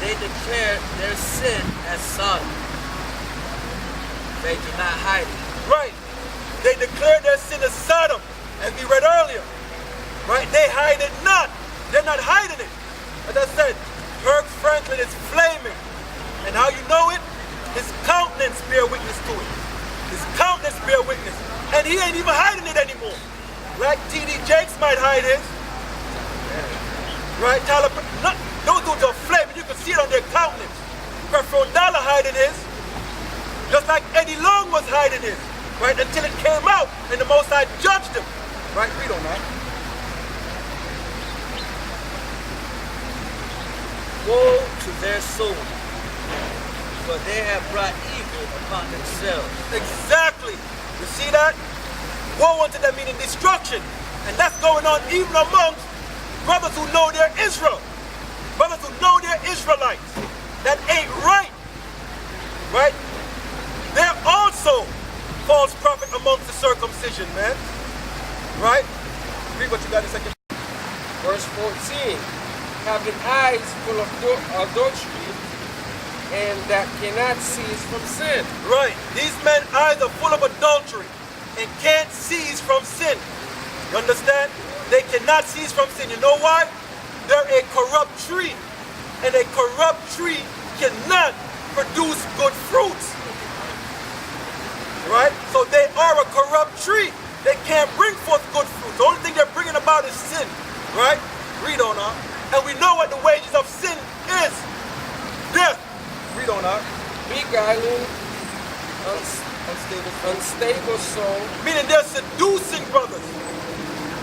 they declared their sin as Sodom. They do not hide it. Right. They declared their sin as Sodom, as we read earlier. Right? They hide it not. They're not hiding it. As I said, Kirk Franklin is flaming. And how you know it? His countenance bear witness to it. His countenance bear witness. And he ain't even hiding it anymore. Like T.D. Jakes might hide his. Right? Tyler, no, those dudes are flaming. You can see it on their countenance. Creflo Dollar hiding his. Just like Eddie Long was hiding his. Right? Until it came out and the Most High judged him. Right? Read on that. Woe to their soul, for they have brought evil upon themselves. Exactly. You see that? Woe unto them meaning destruction. And that's going on even amongst brothers who know they're Israel. Brothers who know they're Israelites. That ain't right. Right? They're also false prophet amongst the circumcision, man. Right? Read what you got in a second. Verse 14. Having eyes full of adultery, and that cannot cease from sin. Right. These men's eyes are full of adultery and can't cease from sin. You understand? They cannot cease from sin. You know why? They're a corrupt tree. And a corrupt tree cannot produce good fruits. Right? So they are a corrupt tree. They can't bring forth good fruits. The only thing they're bringing about is sin. Right? Read on up. And we know what the wages of sin is. Death. Read on up. Beguiling, unstable soul. Meaning they're seducing brothers.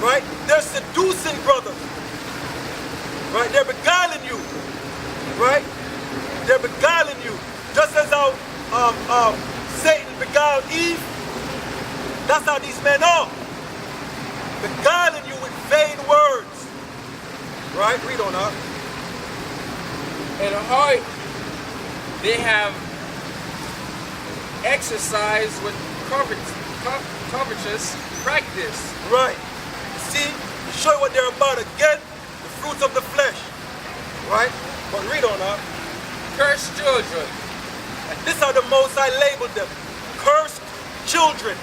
Right? They're seducing brothers. Right? They're beguiling you. Right? They're beguiling you. Just as how Satan beguiled Eve. That's how these men are. Beguiling you with vain words. Right? Read on up. And heart they have exercised with covetous practice. Right. You see, to show you what they're about again, the fruits of the flesh. Right? But read on up. Cursed children. And this is how the Most High labeled them. Cursed children.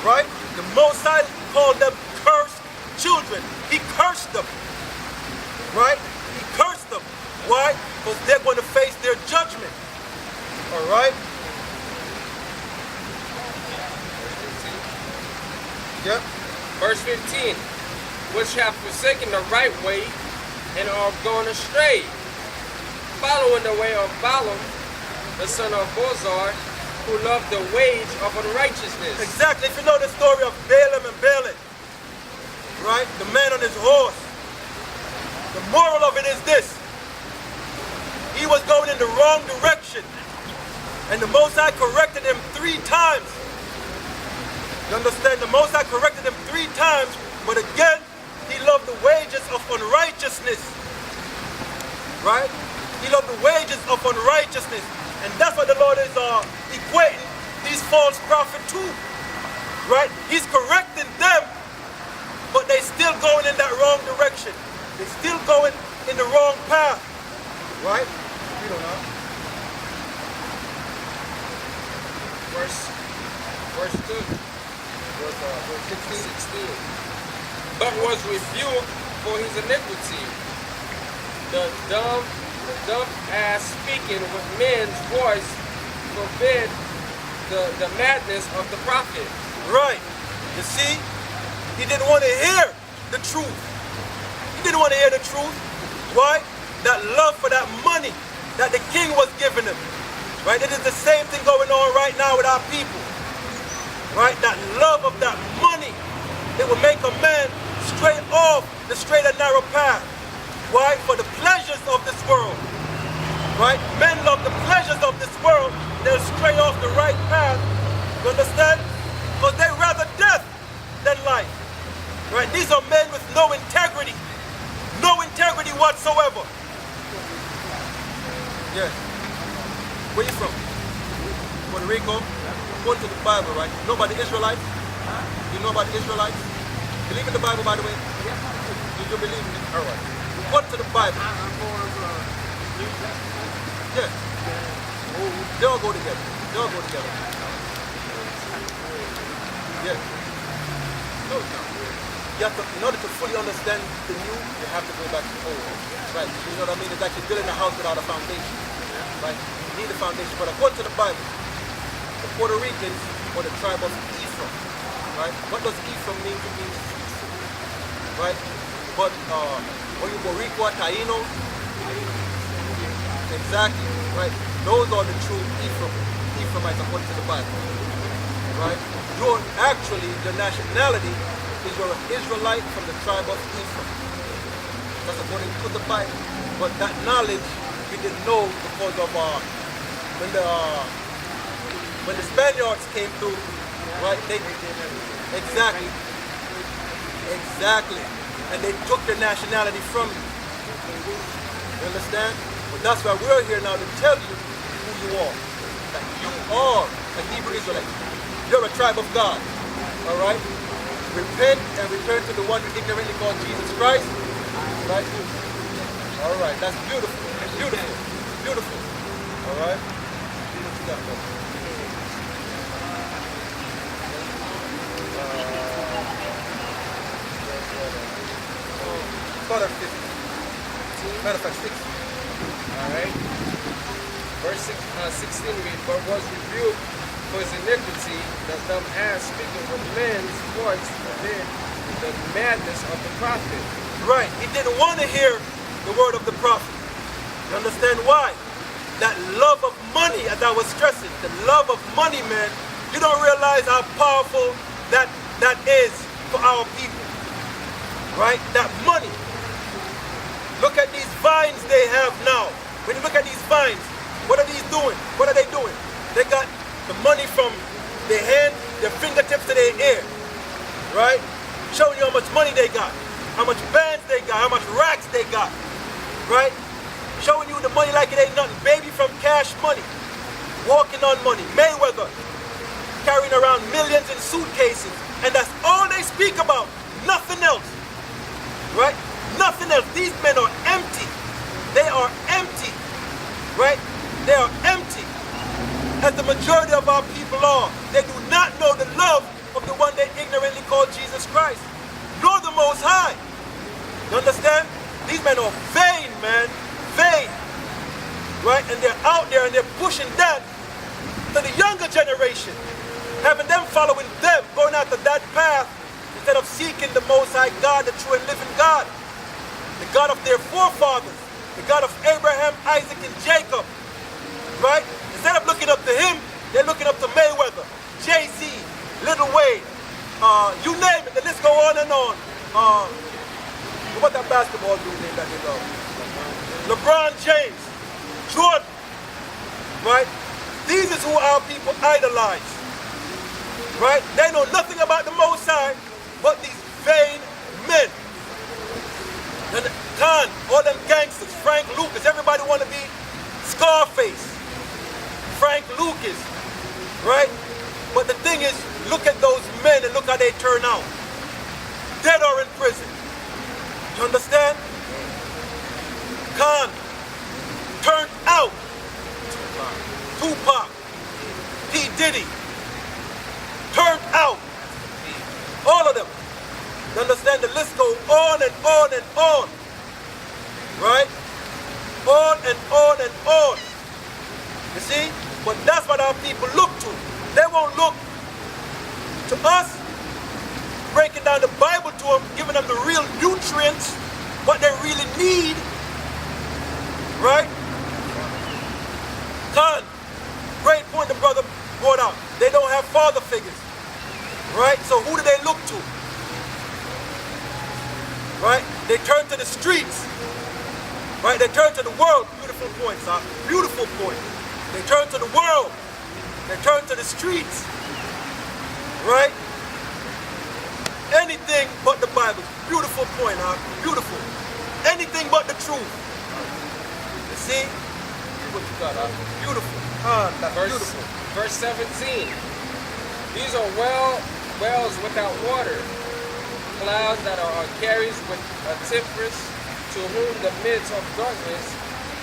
Right? The Most High called them cursed children. He cursed them. Right? He cursed them. Why? Because they're going to face their judgment. All right? Yep. Verse 15. Which have forsaken the right way and are gone astray, following the way of Balaam, the son of Bozar, who loved the wage of unrighteousness. Exactly. If you know the story of Balaam and Balak, right? The man on his horse. The moral of it is this. He was going in the wrong direction. And the Most High corrected him 3 times. You understand? The Most High corrected him 3 times, but again, he loved the wages of unrighteousness. Right? He loved the wages of unrighteousness. And that's what the Lord is equating these false prophets to. Right? He's correcting them, but they still going in that wrong direction. They're still going in the wrong path. Right? We don't know. Verse 2. Verse 16. But was rebuked for his iniquity. The dumb ass speaking with men's voice forbid the madness of the prophet. Right. You see, he didn't want to hear the truth. He didn't want to hear the truth. Why? That love for that money that the king was giving him. Right? It is the same thing going on right now with our people. Right? That love of that money. It will make a man stray off the straight and narrow path. Why? For the pleasures of this world. Right? Men love the pleasures of this world. They'll stray off the right path. You understand? Because they rather death than life. Right? These are men with no integrity. No integrity whatsoever. Yes. Where you from? Puerto Rico? According to the Bible, right? You know about the Israelites? You know about the Israelites? Believe in the Bible, by the way? You believe in it? All right. According to the Bible. Yeah. They all go together. They all go together. Yeah. No, it's not. You have to, in order to fully understand the new, you have to go back to the old. Right? You know what I mean? It's like you're building a house without a foundation. Right? You need a foundation. But according to the Bible, the Puerto Ricans were the tribe of Ephraim. Right? What does Ephraim mean? It means Ephraim. Right? But when you go Boricua, Taino, exactly. Right? Those are the true Ephraimites according to the Bible. Right? You're actually, the nationality is you're an Israelite from the tribe of Ephraim. That's according to the Bible. But that knowledge we didn't know because of when the Spaniards came through, right? Exactly. And they took their nationality from you. You understand? But that's why we're here now to tell you who you are. That you are a Hebrew Israelite. You're a tribe of God. All right? Repent and return to the one you ignorantly called Jesus Christ. Right? All right. That's beautiful. Beautiful. Beautiful. All right? See what you got, brother. Start at 50. Matter of fact, 6. All right. Verse 16 reads, but was rebuked for his iniquity, the dumb ass speaking with men's voice amid the madness of the prophet. Right. He didn't want to hear the word of the prophet. You understand why? That love of money, as I was stressing, the love of money, man, you don't realize how powerful that is for our people. Right? That money. Look at these vines they have now. When you look at these vines, what are these doing? What are they doing? They got the money from their hand, their fingertips to their ear. Right? Showing you how much money they got, how much bands they got, how much racks they got. Right? Showing you the money like it ain't nothing. Baby from Cash Money, walking on money. Mayweather, carrying around millions in suitcases. And that's all they speak about. Nothing else. Right? Nothing else. These men are empty. They are empty. Right? They are empty. As the majority of our people are. They do not know the love of the one they ignorantly call Jesus Christ. Nor the Most High. You understand? These men are vain, man. Vain. Right? And they're out there and they're pushing that to the younger generation. Having them following them, going after that path instead of seeking the Most High God, the true and living God. The God of their forefathers. The God of Abraham, Isaac, and Jacob. Right? Instead of looking up to him, they're looking up to Mayweather, Jay-Z, Lil Wayne, you name it, the list go on and on. What that basketball dude name that they love? LeBron James, Jordan. Right? These is who our people idolize. Right? They know nothing about the Most High but these vain men. And Khan, all them gangsters, Frank Lucas, everybody want to be Scarface, Frank Lucas, right? But the thing is, look at those men and look how they turn out. Dead or in prison. You understand? Khan turned out. Tupac, P. Diddy, turned out. All of them. You understand? The list goes on and on and on. Right? On and on and on. You see? But that's what our people look to. They won't look to us breaking down the Bible to them, giving them the real nutrients, what they really need. Right? Khan, great point the brother brought out. They don't have father figures. Right? So who do they look to? Right? They turn to the streets. Right? They turn to the world. Beautiful point, son. Beautiful point. They turn to the world. They turn to the streets. Right? Anything but the Bible. Beautiful point, huh? Beautiful. Anything but the truth. You see? What you got, huh? Beautiful. That's beautiful. Verse 17. These are wells without water, clouds that are carried with a tempest, to whom the midst of darkness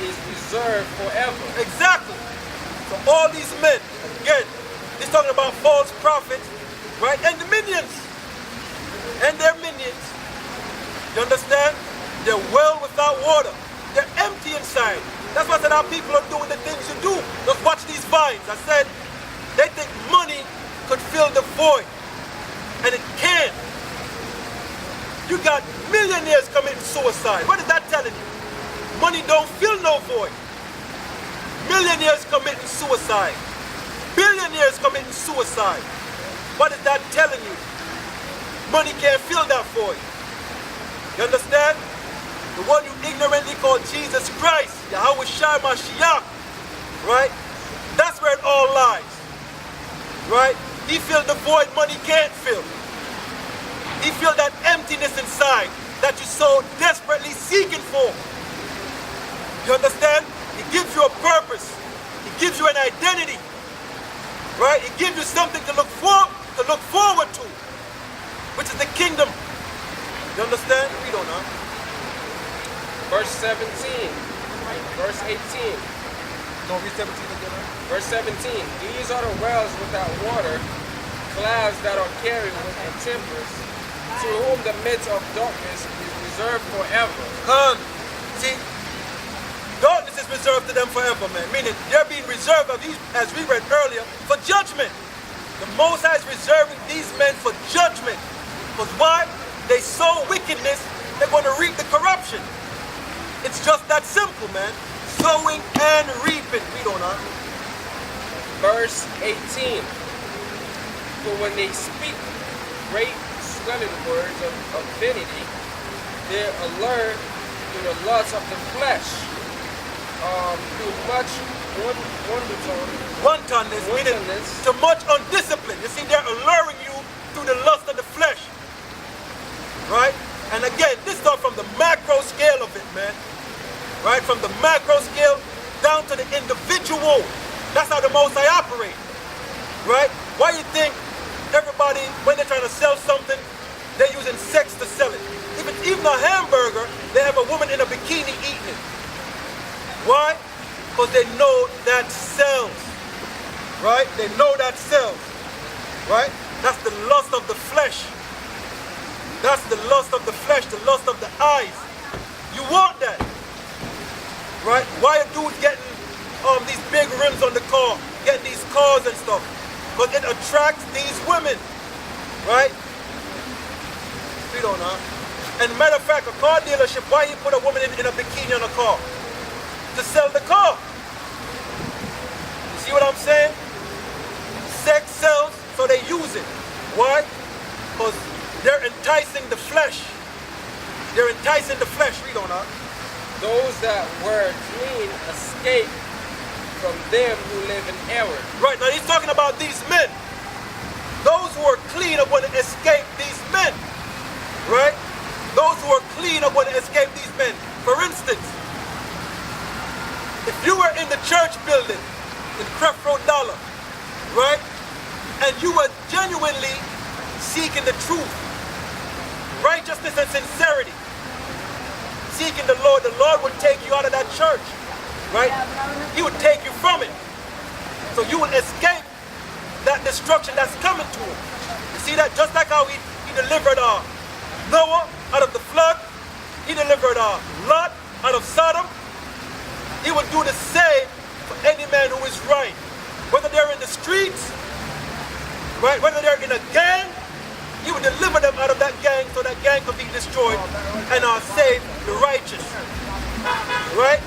is reserved forever. Exactly. So all these men, again, he's talking about false prophets, right? And the minions. And their minions. You understand? They're well without water. They're empty inside. That's why I said our people are doing the things you do. Just watch these vines. I said they think money could fill the void. And it can't. You got millionaires committing suicide. What is that telling you? Money don't fill no void. Millionaires committing suicide. Billionaires committing suicide. What is that telling you? Money can't fill that void. You understand? The one you ignorantly call Jesus Christ, Yahweh Shai Mashiach, right? That's where it all lies, right? He filled the void money can't fill. He filled that emptiness inside that you're so desperately seeking for. You understand? He gives you a purpose. He gives you an identity, right? He gives you something to look forward to, which is the kingdom. You understand? We don't know. Verse 17, verse 18. Don't read 17 again, right? Verse 17, these are the wells without water, clouds that are carried with a tempest, to whom the midst of darkness is reserved forever. See, darkness is reserved to them forever, man. Meaning they're being reserved, as we read earlier, for judgment. The Most High is reserving these men for judgment. Because why? They sow wickedness, they're going to reap the corruption. It's just that simple, man. Sowing and reaping. We don't know. Verse 18. For when they speak great swelling words of vanity, they are allured to the lust of the flesh, through much wantonness, meaning to much undiscipline. You see, they're alluring you through the lust of the flesh. Right? And again, this is from the macro scale of it, man. Right? From the macro scale down to the individual. That's how the Most High operate. Right? Why you think everybody, when they're trying to sell something, they're using sex to sell it? If it's even a hamburger, they have a woman in a bikini eating it. Why? Because they know that sells. Right? They know that sells. Right? That's the lust of the flesh. That's the lust of the flesh, the lust of the eyes. You want that. Right? Why are dudes getting these big rims on the car, getting these cars and stuff? Because it attracts these women. Right? We don't know. And matter of fact, a car dealership, why you put a woman in a bikini on a car? To sell the car. You see what I'm saying? Sex sells, so they use it. Why? Because they're enticing the flesh. They're enticing the flesh. We don't know. Those that were clean escape from them who live in error. Right, now he's talking about these men. Those who are clean are going to escape these men. Right? Those who are clean are going to escape these men. For instance, if you were in the church building in Crefro Dollar, right? And you were genuinely seeking the truth, righteousness and sincerity, seeking the Lord would take you out of that church, right? He would take you from it. So you will escape that destruction that's coming to him. You see that? Just like how he delivered Noah out of the flood, he delivered Lot out of Sodom. He would do the same for any man who is right. Whether they're in the streets, right? Whether they're in a gang, he would deliver them out of that gang so that gang could be destroyed and save the righteous. Right?